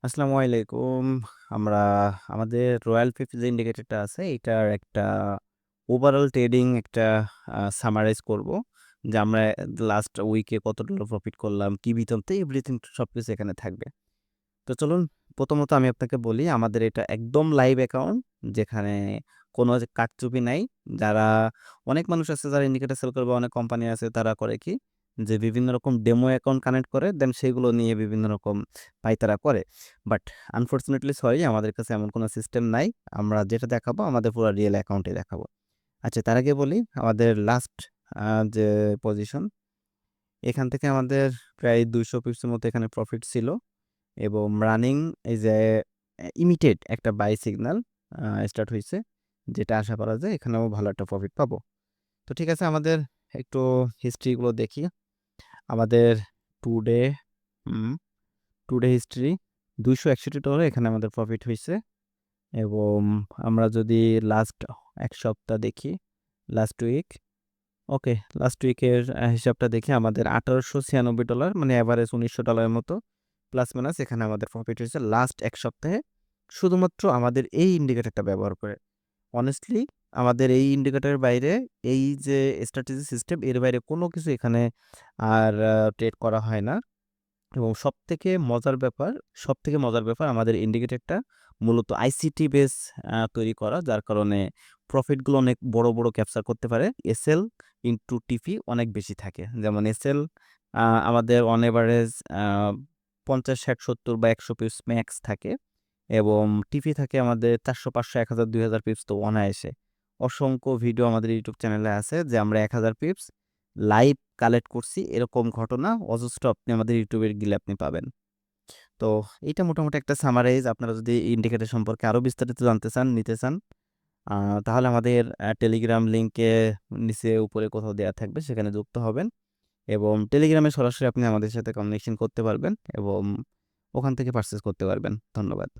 আসসালামু আলাইকুম। আমরা আমাদের রয়্যাল 50 যে ইন্ডিকেটরটা আছে এটার একটা ওভারঅল ট্রেডিং একটা সামারাইজ করব। যে আমরা লাস্ট উইকে কত ডলার প্রফিট করলাম, কি বিতম্তে এভরিথিং সবকিছু এখানে থাকবে। তো চলুন প্রথমত আমি আপনাকে বলি আমাদের এটা একদম লাইভ অ্যাকাউন্ট যেখানে কোনো যে কারচুপি নাই। যারা অনেক মানুষ আছে যারা ইন্ডিকেটর সেল করবে, অনেক কোম্পানি আছে তারা করে কি যে বিভিন্ন রকম ডেমো অ্যাকাউন্ট কানেক্ট করে দেন সেগুলো নিয়ে বিভিন্ন রকম পায়তারা করে। বাট আনফরচুনেটলি সরি আমাদের কাছে এমন কোনো সিস্টেম নাই। আমরা যেটা দেখাবো আমাদের পুরো রিয়েল অ্যাকাউন্টে দেখাবো। আচ্ছা তার আগে বলি আমাদের লাস্ট যে পজিশন এখান থেকে আমাদের প্রায় 200 পিপসের মতো এখানে প্রফিট ছিল এবং রানিং এই যে ইমিটেড একটা বাই সিগন্যাল স্টার্ট হয়েছে, যেটা আশা করা যায় এখানেও ভালো একটা প্রফিট পাবো। তো ঠিক আছে, আমাদের একটু হিস্ট্রিগুলো দেখি। আমাদের টুডে টুডে হিস্ট্রি $261 এখানে আমাদের প্রফিট হয়েছে। এবং আমরা যদি লাস্ট এক সপ্তাহ দেখি, লাস্ট উইক, ওকে লাস্ট উইকের হিসাবটা দেখি আমাদের $1896 মানে অ্যাভারেজ $1900 মতো প্লাস মাইনাস এখানে আমাদের প্রফিট হয়েছে লাস্ট এক সপ্তাহে, শুধুমাত্র আমাদের এই ইন্ডিকেটরটা ব্যবহার করে। অনেস্টলি আমাদের এই ইন্ডিকেটরের বাইরে এই যে স্ট্র্যাটেজি সিস্টেম এর বাইরে কোনো কিছু এখানে আর ট্রেড করা হয় না। এবং সবথেকে মজার ব্যাপার আমাদের ইন্ডিকেটরটা মূলত আইসিটি বেস তৈরি করা, যার কারণে প্রফিটগুলো অনেক বড় বড় ক্যাপচার করতে পারে। এসএল ইনটু টিপি অনেক বেশি থাকে, যেমন এসএল আমাদের অন এভারেজ 50 60 70 বা 100 পিপস ম্যাক্স থাকে এবং টিপি থাকে আমাদের 400 500 1000 2000 পিপস তো অনায়াসে। অসংখ্য ভিডিও আমাদের ইউটিউব চ্যানেলে আছে যে আমরা 1000 পিপস লাইভ কালেক্ট করছি, এরকম ঘটনা অজস্র আপনি আমাদের ইউটিউবে গেলে আপনি পাবেন। তো এইটা মোটামুটি একটা সামারাইজ। আপনারা যদি ইন্ডিকেটর সম্পর্কে আরও বিস্তারিত জানতে চান, নিতে চান, তাহলে আমাদের টেলিগ্রাম লিঙ্কে নিচে উপরে কোথাও দেওয়া থাকবে, সেখানে যুক্ত হবেন এবং টেলিগ্রামে সরাসরি আপনি আমাদের সাথে কমিউনিকেশন করতে পারবেন এবং ওখান থেকে পারচেস করতে পারবেন। ধন্যবাদ।